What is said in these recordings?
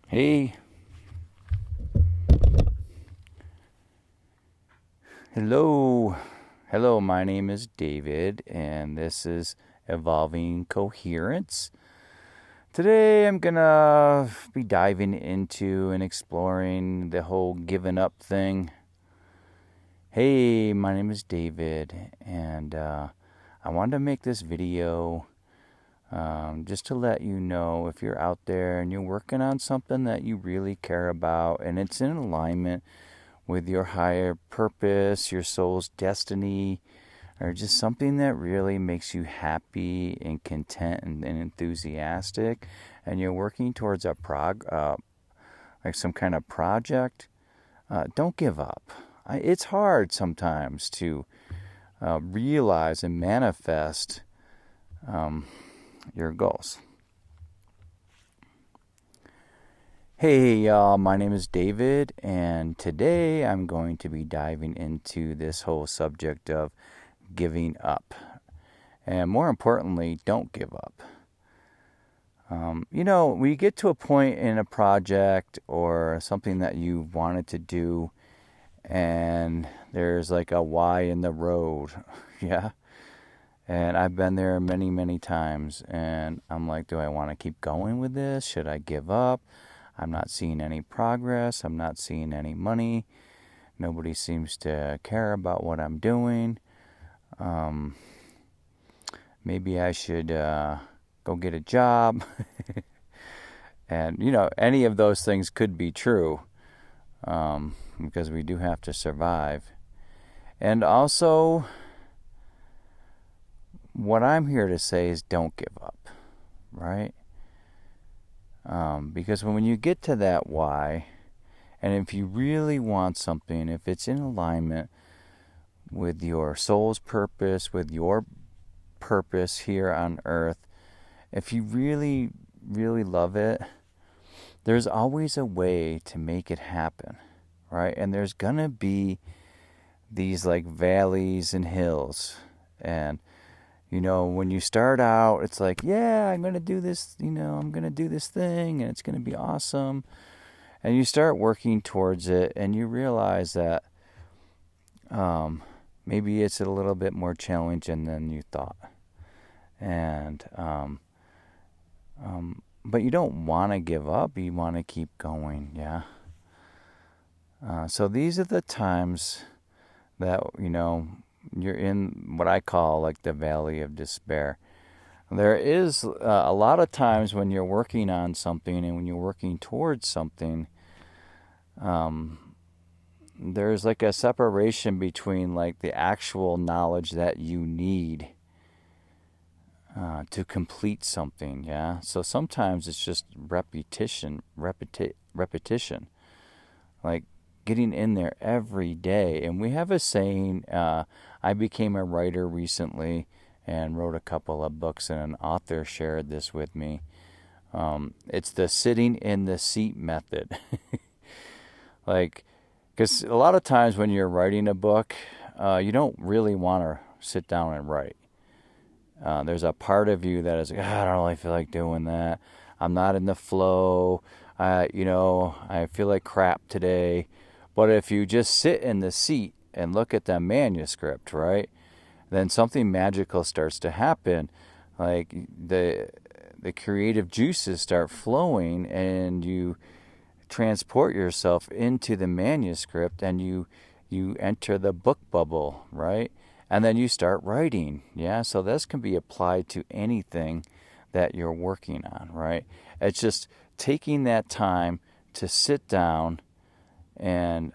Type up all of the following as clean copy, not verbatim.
Hey, hello. Hello, my name is David, and this is Evolving Coherence. Today I'm gonna be diving into and exploring the whole giving up thing. Hey, my name is David, and I wanted to make this video just to let you know if you're out there and you're working on something that you really care about and it's in alignment with your higher purpose, your soul's destiny, or just something that really makes you happy and content and enthusiastic, and you're working towards like some kind of project, don't give up. It's hard sometimes to realize and manifest your goals. Hey y'all, my name is David, and today I'm going to be diving into this whole subject of giving up. And more importantly, don't give up. When you get to a point in a project or something that you wanted to do, and there's like a Y in the road, yeah? And I've been there many, many times, and I'm like, do I want to keep going with this? Should I give up? I'm not seeing any progress. I'm not seeing any money. Nobody seems to care about what I'm doing. Maybe I should go get a job. And, any of those things could be true because we do have to survive. And also, what I'm here to say is don't give up, right? Because when you get to that why, and if you really want something, if it's in alignment with your soul's purpose, with your purpose here on earth, if you really, really love it, there's always a way to make it happen, right? And there's gonna be these like valleys and hills. And when you start out, it's like, yeah, I'm going to do this, I'm going to do this thing and it's going to be awesome. And you start working towards it and you realize that maybe it's a little bit more challenging than you thought. And, but you don't want to give up. You want to keep going, yeah? So these are the times that, you're in what I call like the valley of despair. There is a lot of times when you're working on something and when you're working towards something, there's like a separation between like the actual knowledge that you need to complete something, yeah? So sometimes it's just repetition. Like getting in there every day. And we have a saying, I became a writer recently and wrote a couple of books, and an author shared this with me. It's the sitting in the seat method. Like, because a lot of times when you're writing a book, you don't really want to sit down and write. There's a part of you that is like, I don't really feel like doing that. I'm not in the flow. I feel like crap today. But if you just sit in the seat and look at the manuscript, right, then something magical starts to happen. Like the creative juices start flowing, and you transport yourself into the manuscript, and you enter the book bubble, right? And then you start writing, yeah? So this can be applied to anything that you're working on, right? It's just taking that time to sit down and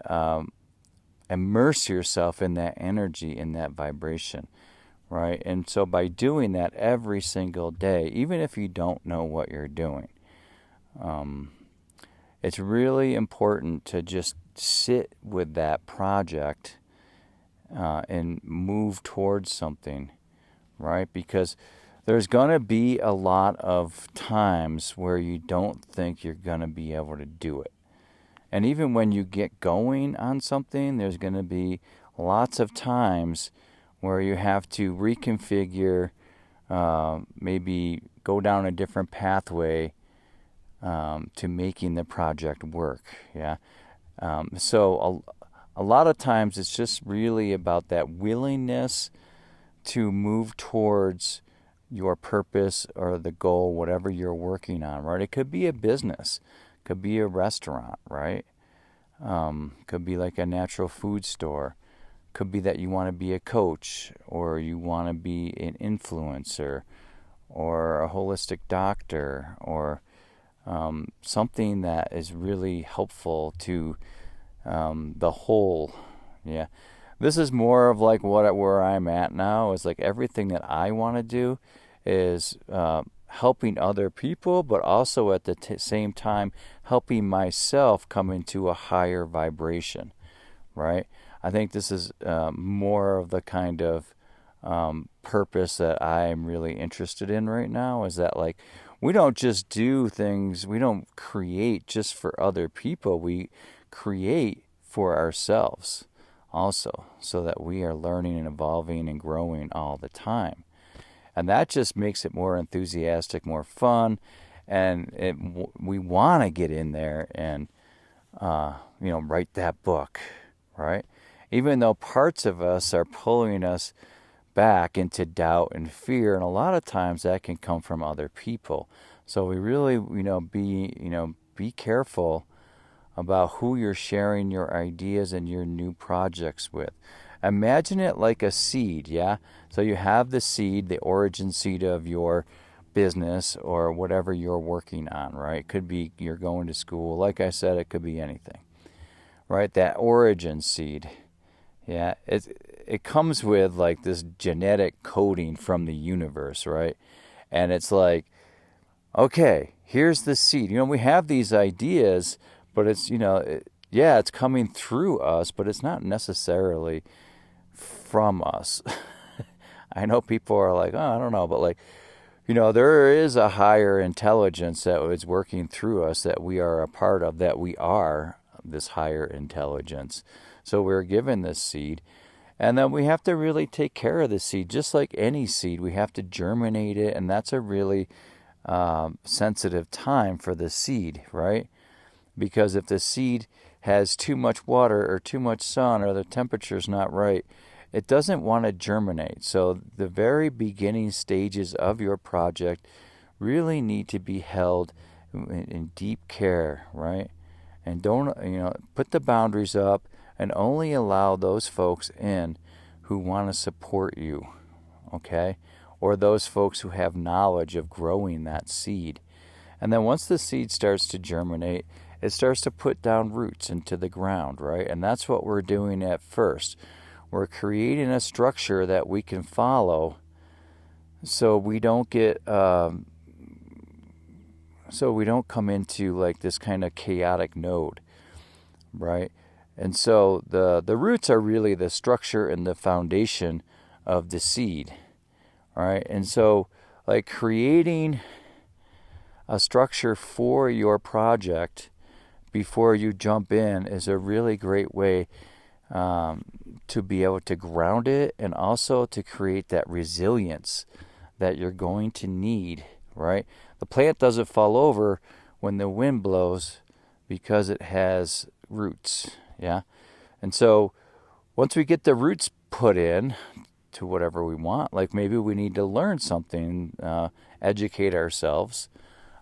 immerse yourself in that energy, in that vibration, right? And so by doing that every single day, even if you don't know what you're doing, it's really important to just sit with that project and move towards something, right? Because there's going to be a lot of times where you don't think you're going to be able to do it. And even when you get going on something, there's going to be lots of times where you have to reconfigure, maybe go down a different pathway to making the project work. Yeah. So a lot of times it's just really about that willingness to move towards your purpose or the goal, whatever you're working on, right? It could be a business, could be a restaurant, right? Could be like a natural food store. Could be that you want to be a coach, or you want to be an influencer, or a holistic doctor, or something that is really helpful to the whole. Yeah. This is more of like where I'm at now is like everything that I want to do is helping other people, but also at the same time helping myself come into a higher vibration, right? I think this is more of the kind of purpose that I'm really interested in right now, is that like we don't just do things, we don't create just for other people, we create for ourselves also, so that we are learning and evolving and growing all the time. And that just makes it more enthusiastic, more fun, and we want to get in there and write that book, right? Even though parts of us are pulling us back into doubt and fear, and a lot of times that can come from other people. So we really, be careful about who you're sharing your ideas and your new projects with. Imagine it like a seed, yeah? So you have the seed, the origin seed of your business or whatever you're working on, right? It could be you're going to school. Like I said, it could be anything, right? That origin seed, yeah? It comes with like this genetic coding from the universe, right? And it's like, okay, here's the seed. We have these ideas, but it's, it's coming through us, but it's not necessarily from us. I know people are like, oh, I don't know, but like, there is a higher intelligence that is working through us that we are a part of, that we are this higher intelligence. So we're given this seed, and then we have to really take care of the seed, just like any seed. We have to germinate it, and that's a really sensitive time for the seed, right? Because if the seed has too much water or too much sun or the temperature's not right, it doesn't want to germinate. So the very beginning stages of your project really need to be held in deep care, right? And don't, put the boundaries up and only allow those folks in who want to support you, okay? Or those folks who have knowledge of growing that seed. And then once the seed starts to germinate, it starts to put down roots into the ground, right? And that's what we're doing at first. We're creating a structure that we can follow, so we don't get, so we don't come into like this kind of chaotic node, right? And so the roots are really the structure and the foundation of the seed, right? And so like creating a structure for your project before you jump in is a really great way to be able to ground it, and also to create that resilience that you're going to need, right? The plant doesn't fall over when the wind blows because it has roots, yeah? And so once we get the roots put in to whatever we want, like maybe we need to learn something, educate ourselves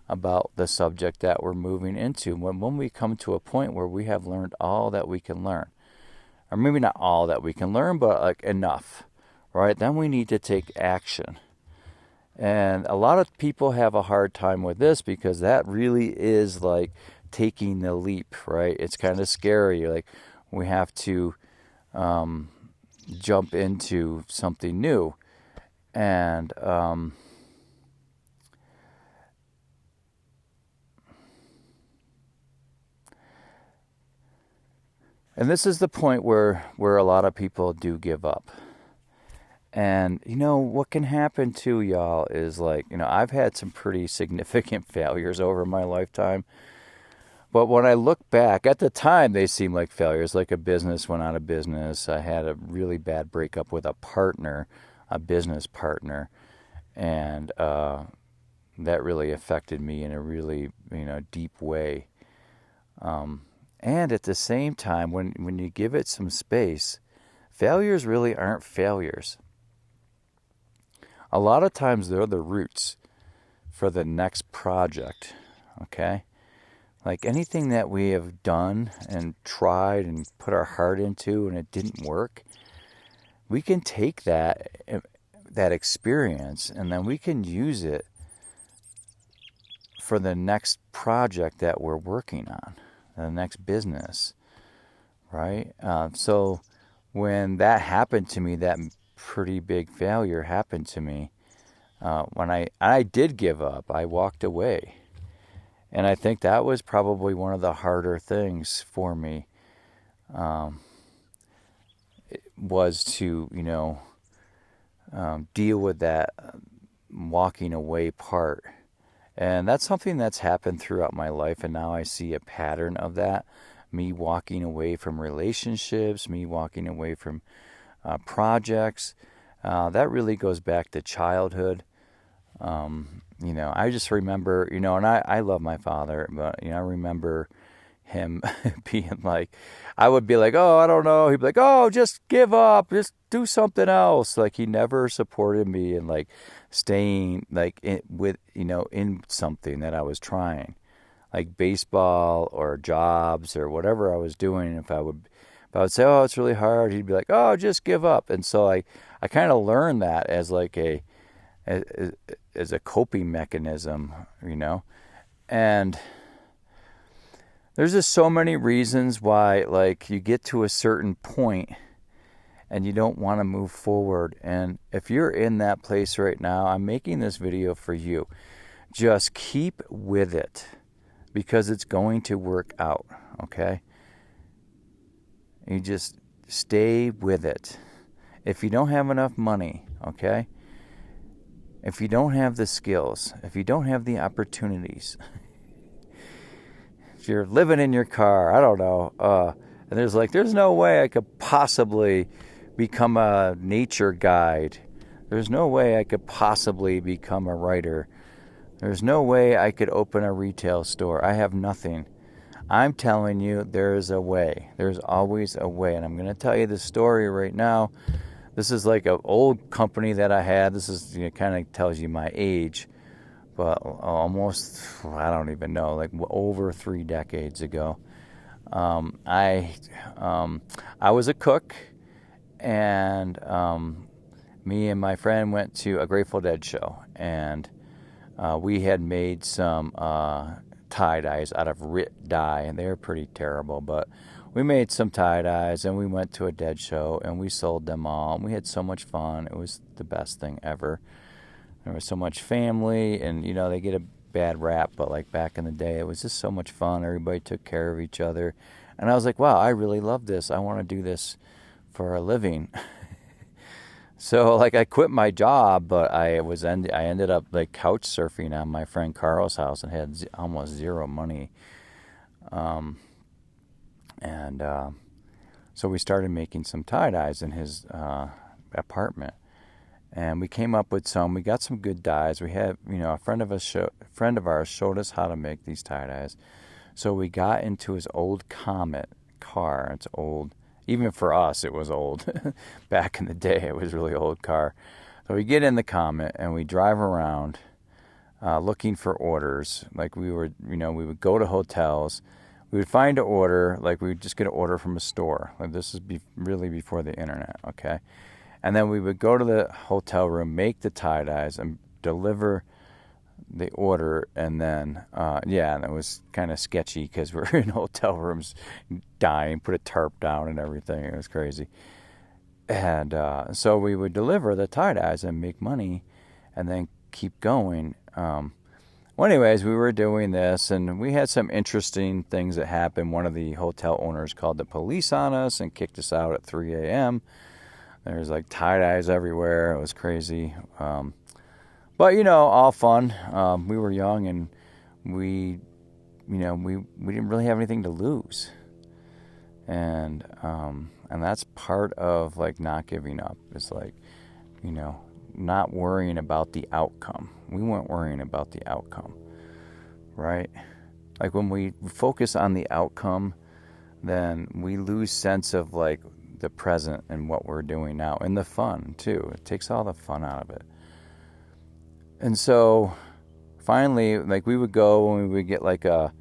about the subject that we're moving into. When we come to a point where we have learned all that we can learn, or maybe not all that we can learn, but like enough, right? Then we need to take action. And a lot of people have a hard time with this, because that really is like taking the leap, right? It's kind of scary. Like we have to jump into something new. And this is the point where a lot of people do give up. And, what can happen too, y'all, is like, I've had some pretty significant failures over my lifetime. But when I look back, at the time, they seem like failures, like a business went out of business. I had a really bad breakup with a partner, a business partner. And that really affected me in a really, deep way. And at the same time, when you give it some space, failures really aren't failures. A lot of times they're the roots for the next project, okay? Like anything that we have done and tried and put our heart into and it didn't work, we can take that experience and then we can use it for the next project that we're working on, the next business, right? So when that happened to me, that pretty big failure happened to me, when I did give up, I walked away. And I think that was probably one of the harder things for me, was to, deal with that walking away part. And that's something that's happened throughout my life, and now I see a pattern of that. Me walking away from relationships, me walking away from projects. That really goes back to childhood. I just remember, and I love my father, but, I remember him being like, I would be like, oh, I don't know. He'd be like, oh, just give up, just do something else. Like, he never supported me in like staying like in something that I was trying, like baseball or jobs or whatever I was doing. If I would say, oh, it's really hard, he'd be like, oh, just give up. And so I kind of learned that as like as a coping mechanism, and there's just so many reasons why, like, you get to a certain point and you don't want to move forward. And if you're in that place right now, I'm making this video for you. Just keep with it because it's going to work out, okay? You just stay with it. If you don't have enough money, okay? If you don't have the skills, if you don't have the opportunities, if you're living in your car, I don't know, and there's no way I could possibly become a nature guide. There's no way I could possibly become a writer. There's no way I could open a retail store. I have nothing. I'm telling you, there's a way. There's always a way. And I'm going to tell you the story right now. This is like an old company that I had. This is, kind of tells you my age. But almost, I don't even know, like over 3 decades ago. I was a cook, and me and my friend went to a Grateful Dead show. And we had made some tie-dyes out of RIT dye, and they were pretty terrible, but we made some tie-dyes, and we went to a Dead show, and we sold them all, and we had so much fun. It was the best thing ever. There was so much family, and, they get a bad rap, but, like, back in the day, it was just so much fun. Everybody took care of each other, and I was like, wow, I really love this. I want to do this for a living. So, like, I quit my job, but I ended up, like, couch surfing on my friend Carl's house and had almost zero money. So we started making some tie-dyes in his apartment. And we came up with some. We got some good dyes. We had, a friend of ours showed us how to make these tie-dyes. So we got into his old Comet car. It's old. Even for us, it was old. Back in the day, it was a really old car. So we get in the Comet and we drive around looking for orders. Like we would go to hotels. We would find an order. Like we would just get an order from a store. Like this is really before the internet, okay? And then we would go to the hotel room, make the tie-dyes, and deliver the order. And then, and it was kind of sketchy because we're in hotel rooms dying, put a tarp down and everything. It was crazy. And so we would deliver the tie-dyes and make money and then keep going. Well, anyways, we were doing this, and we had some interesting things that happened. One of the hotel owners called the police on us and kicked us out at 3 a.m., There's like tie-dyes everywhere. It was crazy. But, all fun. We were young, and we didn't really have anything to lose. And that's part of, like, not giving up. It's like not worrying about the outcome. We weren't worrying about the outcome, right? Like when we focus on the outcome, then we lose sense of like the present and what we're doing now, and the fun too. It takes all the fun out of it. And so finally, like we would go and we would get like a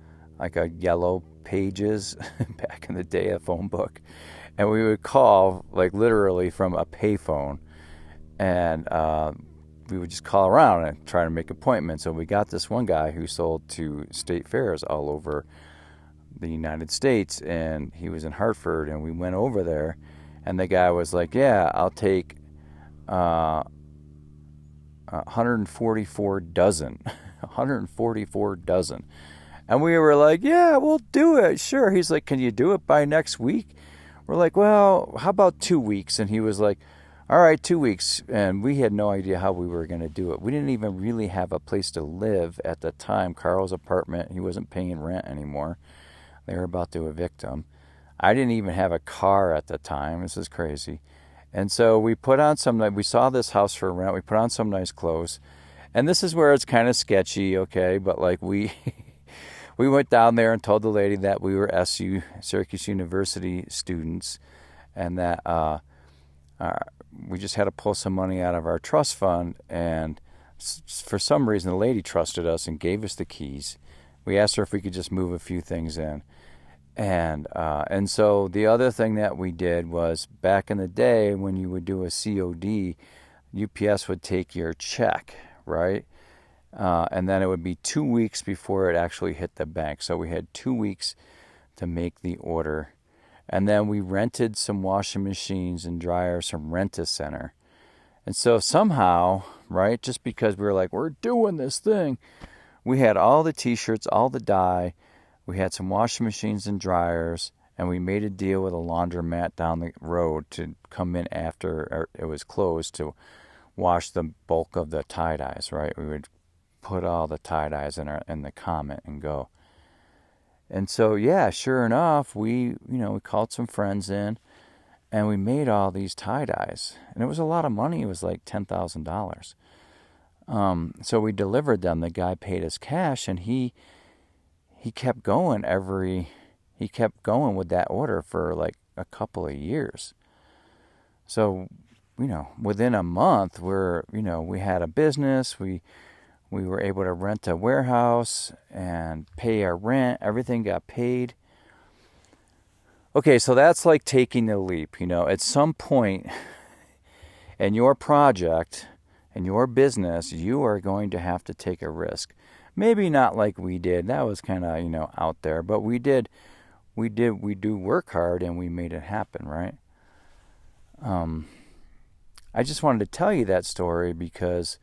Yellow Pages back in the day, a phone book, and we would call like literally from a payphone, and we would just call around and try to make appointments. So we got this one guy who sold to state fairs all over the United States, and he was in Hartford, and we went over there, and the guy was like, yeah, I'll take 144 dozen 144 dozen. And we were like, yeah, we'll do it, sure. He's like, can you do it by next week? We're like, well, how about 2 weeks? And he was like, all right, 2 weeks. And we had no idea how we were going to do it. We didn't even really have a place to live at the time. Carl's apartment, he wasn't paying rent anymore. They were about to evict him. I didn't even have a car at the time. This is crazy. And so we saw this house for rent. We put on some nice clothes. And this is where it's kind of sketchy, okay? But like we went down there and told the lady that we were Syracuse University students, and that we just had to pull some money out of our trust fund. And for some reason, the lady trusted us and gave us the keys. We asked her if we could just move a few things in. And so the other thing that we did was, back in the day when you would do a COD, UPS would take your check, right? And then it would be 2 weeks before it actually hit the bank. So we had 2 weeks to make the order. And then we rented some washing machines and dryers from Rent-A-Center. And so somehow, right, just because we were like, we're doing this thing, we had all the t-shirts, all the dye, we had some washing machines and dryers, and we made a deal with a laundromat down the road to come in after it was closed to wash the bulk of the tie-dyes, right? We would put all the tie-dyes in the Comet and go. And so, yeah, sure enough, we called some friends in, and we made all these tie-dyes. And it was a lot of money. It was like $10,000. So we delivered them. The guy paid us cash, and he kept going with that order for like a couple of years. So, within a month, we had a business. We were able to rent a warehouse and pay our rent. Everything got paid. Okay, so that's like taking the leap. At some point in your project, in your business, you are going to have to take a risk. Maybe not like we did. That was kind of, out there. But we do work hard, and we made it happen, right? I just wanted to tell you that story because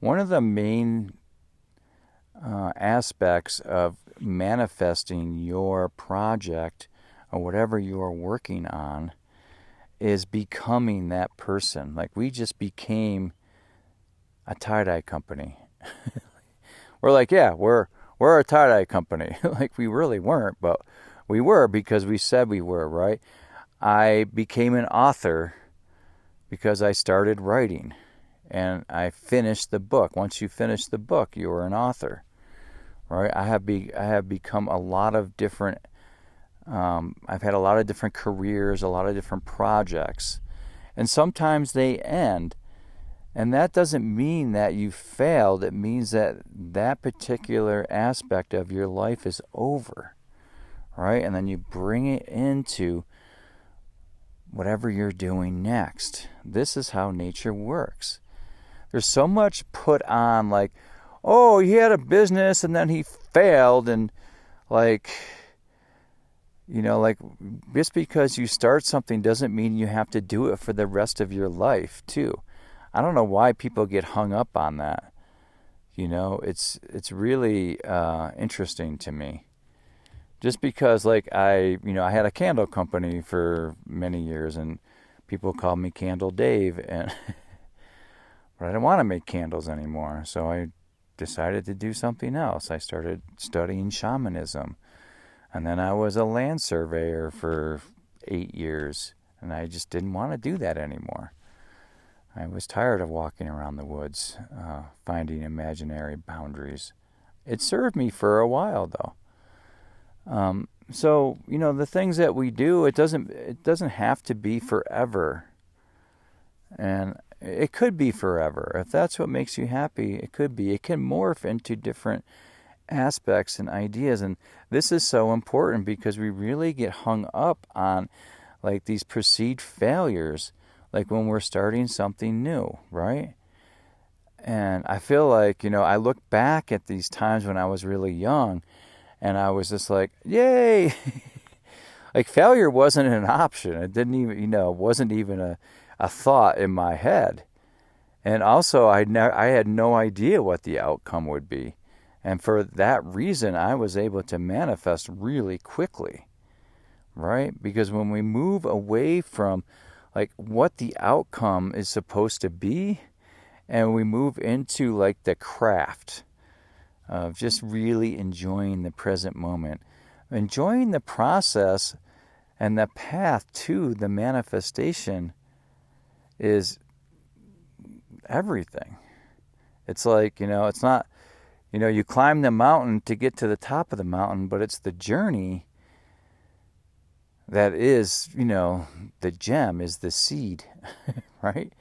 one of the main aspects of manifesting your project or whatever you are working on is becoming that person. Like, we just became a tie-dye company. We're like, yeah, we're a tie-dye company. Like, we really weren't, but we were because we said we were, right? I became an author because I started writing, and I finished the book. Once you finish the book, you are an author, right? I have become a lot of different. I've had a lot of different careers, a lot of different projects, and sometimes they end. And that doesn't mean that you failed. It means that that particular aspect of your life is over, right? And then you bring it into whatever you're doing next. This is how nature works. There's so much put on, like, oh, he had a business and then he failed, and like just because you start something doesn't mean you have to do it for the rest of your life too. I don't know why people get hung up on that. It's really interesting to me. Just because, like, I had a candle company for many years, and people called me Candle Dave, but I didn't want to make candles anymore, so I decided to do something else. I started studying shamanism, and then I was a land surveyor for 8 years, and I just didn't want to do that anymore. I was tired of walking around the woods, finding imaginary boundaries. It served me for a while, though. So, the things that we do, it doesn't have to be forever. And it could be forever. If that's what makes you happy, it could be. It can morph into different aspects and ideas. And this is so important because we really get hung up on like these perceived failures, like when we're starting something new, right? And I feel like, I look back at these times when I was really young and I was just like, yay! Like failure wasn't an option. It didn't even, wasn't even a thought in my head. And also I had no idea what the outcome would be. And for that reason, I was able to manifest really quickly, right? Because when we move away from like what the outcome is supposed to be, and we move into like the craft of just really enjoying the present moment, enjoying the process and the path to the manifestation is everything. It's like, it's not, you climb the mountain to get to the top of the mountain, but it's the journey that is, the gem, is the seed, right?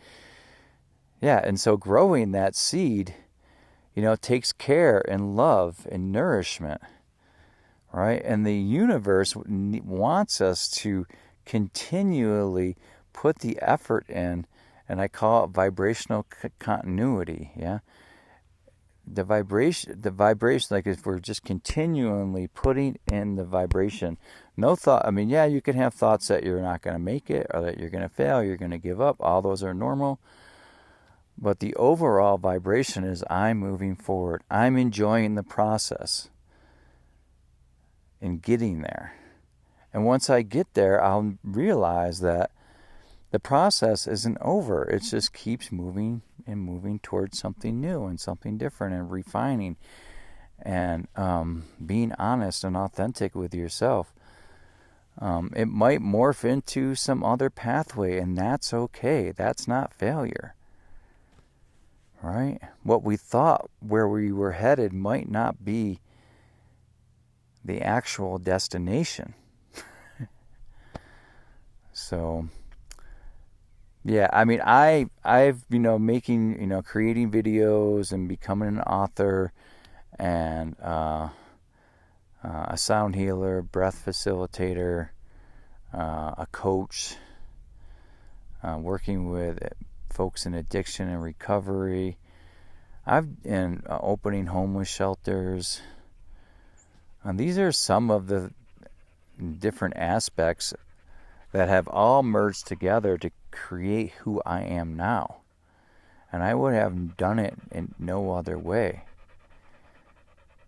Yeah, and so growing that seed, takes care and love and nourishment, right? And the universe wants us to continually put the effort in, and I call it vibrational continuity, yeah? The vibration, like if we're just continually putting in the vibration, no thought, you can have thoughts that you're not going to make it, or that you're going to fail, you're going to give up, all those are normal. But the overall vibration is I'm moving forward. I'm enjoying the process in getting there. And once I get there, I'll realize that the process isn't over. It just keeps moving and moving towards something new and something different and refining and being honest and authentic with yourself. It might morph into some other pathway, and that's okay. That's not failure. Right? What we thought where we were headed might not be the actual destination. So, yeah, I've making, creating videos and becoming an author and a sound healer, breath facilitator, a coach, working with folks in addiction and recovery. I've been opening homeless shelters. And these are some of the different aspects that have all merged together to create who I am now. And I would have done it in no other way.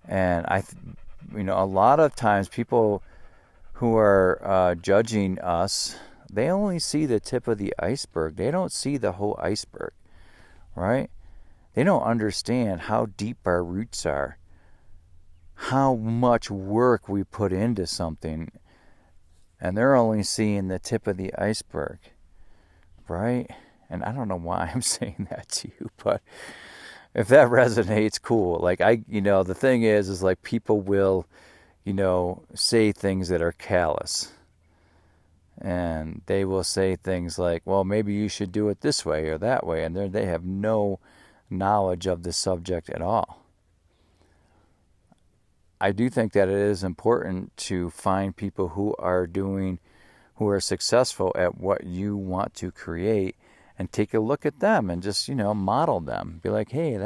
And a lot of times people who are judging us, they only see the tip of the iceberg. They don't see the whole iceberg, right? They don't understand how deep our roots are, how much work we put into something, and they're only seeing the tip of the iceberg, right? And I don't know why I'm saying that to you, but if that resonates, cool. Like the thing is like people will, say things that are callous. And they will say things like, well, maybe you should do it this way or that way. And they have no knowledge of the subject at all. I do think that it is important to find people who are successful at what you want to create and take a look at them and just, model them. Be like, hey,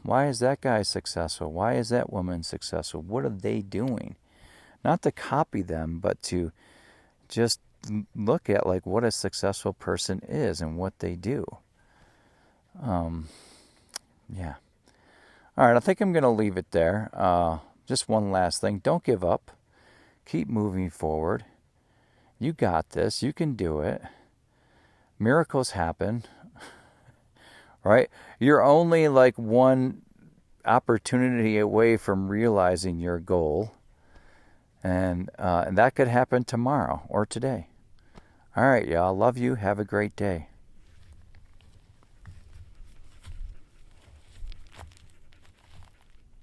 why is that guy successful? Why is that woman successful? What are they doing? Not to copy them, but to just look at like what a successful person is and what they do. Yeah. All right, I think I'm going to leave it there. Just one last thing. Don't give up. Keep moving forward. You got this. You can do it. Miracles happen. Right? You're only like one opportunity away from realizing your goal. And that could happen tomorrow or today. All right, y'all. Love you. Have a great day.